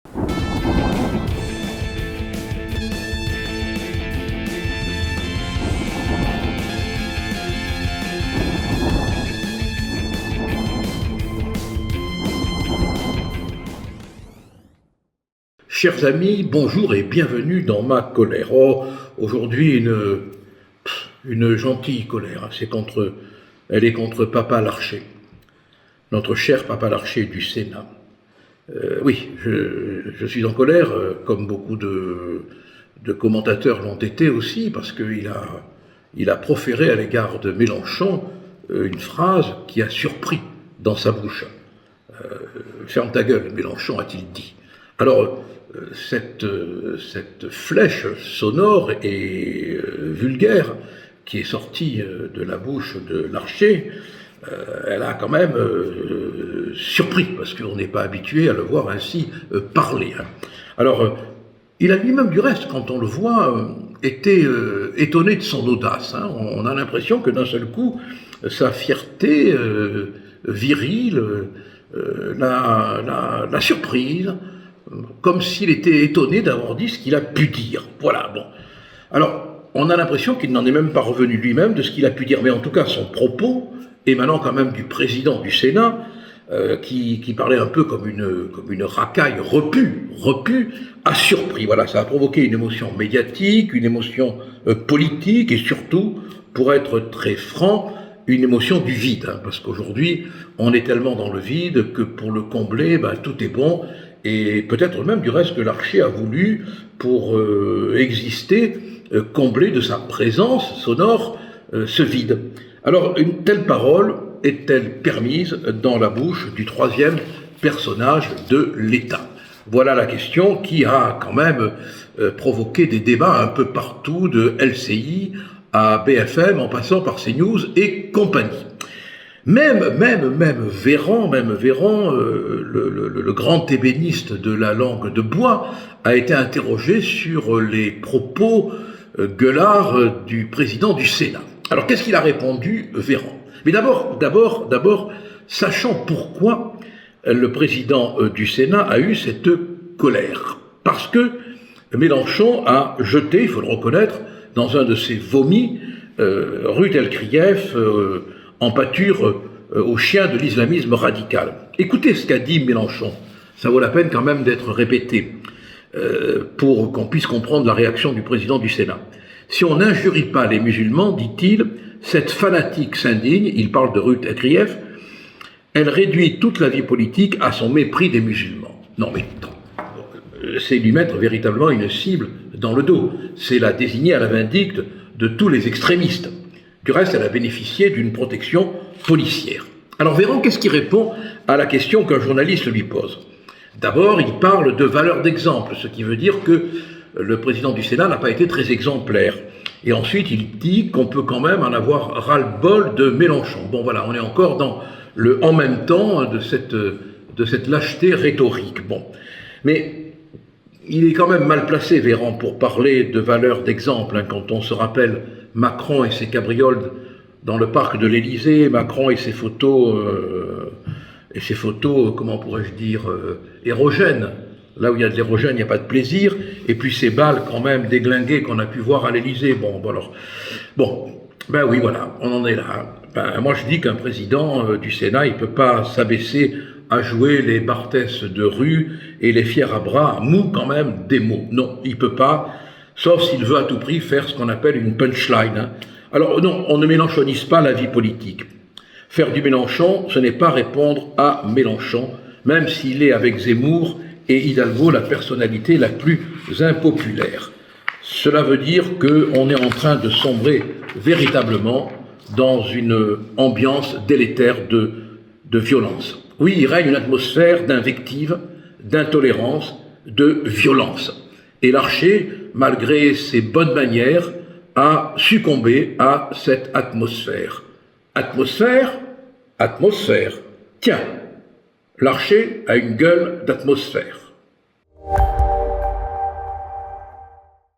Chers amis, bonjour et bienvenue dans ma colère. Oh, aujourd'hui une gentille colère. Elle est contre Papa Larcher, notre cher Papa Larcher du Sénat. Oui, je suis en colère, comme beaucoup de commentateurs l'ont été aussi, parce qu'il a proféré à l'égard de Mélenchon une phrase qui a surpris dans sa bouche. Ferme ta gueule, Mélenchon, a-t-il dit. Alors, cette flèche sonore et vulgaire qui est sortie de la bouche de Larcher, elle a quand même surpris, parce qu'on n'est pas habitué à le voir ainsi parler. Alors, il a lui-même, du reste, quand on le voit, été étonné de son audace. On a l'impression que d'un seul coup, sa fierté virile l'a surprise, comme s'il était étonné d'avoir dit ce qu'il a pu dire. Voilà, bon. Alors, on a l'impression qu'il n'en est même pas revenu lui-même de ce qu'il a pu dire, mais en tout cas, son propos, émanant quand même du président du Sénat, qui parlait un peu comme une racaille repue, a surpris. Voilà, ça a provoqué une émotion médiatique, une émotion politique, et surtout, pour être très franc, une émotion du vide, parce qu'aujourd'hui, on est tellement dans le vide que pour le combler, tout est bon, et peut-être même du reste que Larcher a voulu, pour exister, combler de sa présence sonore ce vide. Alors, une telle parole est-elle permise dans la bouche du troisième personnage de l'État? Voilà la question qui a quand même provoqué des débats un peu partout, de LCI à BFM, en passant par CNews et compagnie. Même Véran, le grand ébéniste de la langue de bois, a été interrogé sur les propos gueulards du président du Sénat. Alors qu'est-ce qu'il a répondu, Véran? Mais d'abord, sachant pourquoi le président du Sénat a eu cette colère. Parce que Mélenchon a jeté, il faut le reconnaître, dans un de ses vomis, Ruth Elkrief, en pâture aux chiens de l'islamisme radical. Écoutez ce qu'a dit Mélenchon, ça vaut la peine quand même d'être répété, pour qu'on puisse comprendre la réaction du président du Sénat. Si on n'injurie pas les musulmans, dit-il, cette fanatique s'indigne, il parle de Ruth Elkrief, elle réduit toute la vie politique à son mépris des musulmans. Non mais, c'est lui mettre véritablement une cible dans le dos, c'est la désigner à la vindicte de tous les extrémistes. Du reste, elle a bénéficié d'une protection policière. Alors Véran, qu'est-ce qu'il répond à la question qu'un journaliste lui pose? D'abord, il parle de valeur d'exemple, ce qui veut dire que le président du Sénat n'a pas été très exemplaire. Et ensuite, il dit qu'on peut quand même en avoir ras-le-bol de Mélenchon. Bon voilà, on est encore dans le « en même temps » de cette lâcheté rhétorique. Bon, mais il est quand même mal placé, Véran, pour parler de valeur d'exemple, quand on se rappelle Macron et ses cabrioles dans le parc de l'Élysée, Macron et ses photos, comment pourrais-je dire, érogènes. Là où il y a de l'érogène, il n'y a pas de plaisir. Et puis ces balles quand même déglinguées qu'on a pu voir à l'Élysée. Oui, voilà, on en est là. Moi je dis qu'un président du Sénat, il ne peut pas s'abaisser à jouer les Barthès de rue et les fiers à bras, mous quand même des mots. Non, il ne peut pas, sauf s'il veut à tout prix faire ce qu'on appelle une punchline. Alors non, on ne mélenchonise pas la vie politique. Faire du Mélenchon, ce n'est pas répondre à Mélenchon, même s'il est avec Zemmour et Hidalgo la personnalité la plus impopulaire. Cela veut dire qu'on est en train de sombrer véritablement dans une ambiance délétère de violence. Oui, il règne une atmosphère d'invective, d'intolérance, de violence. Et Larcher, malgré ses bonnes manières, a succombé à cette atmosphère. Atmosphère. Tiens, Larcher a une gueule d'atmosphère.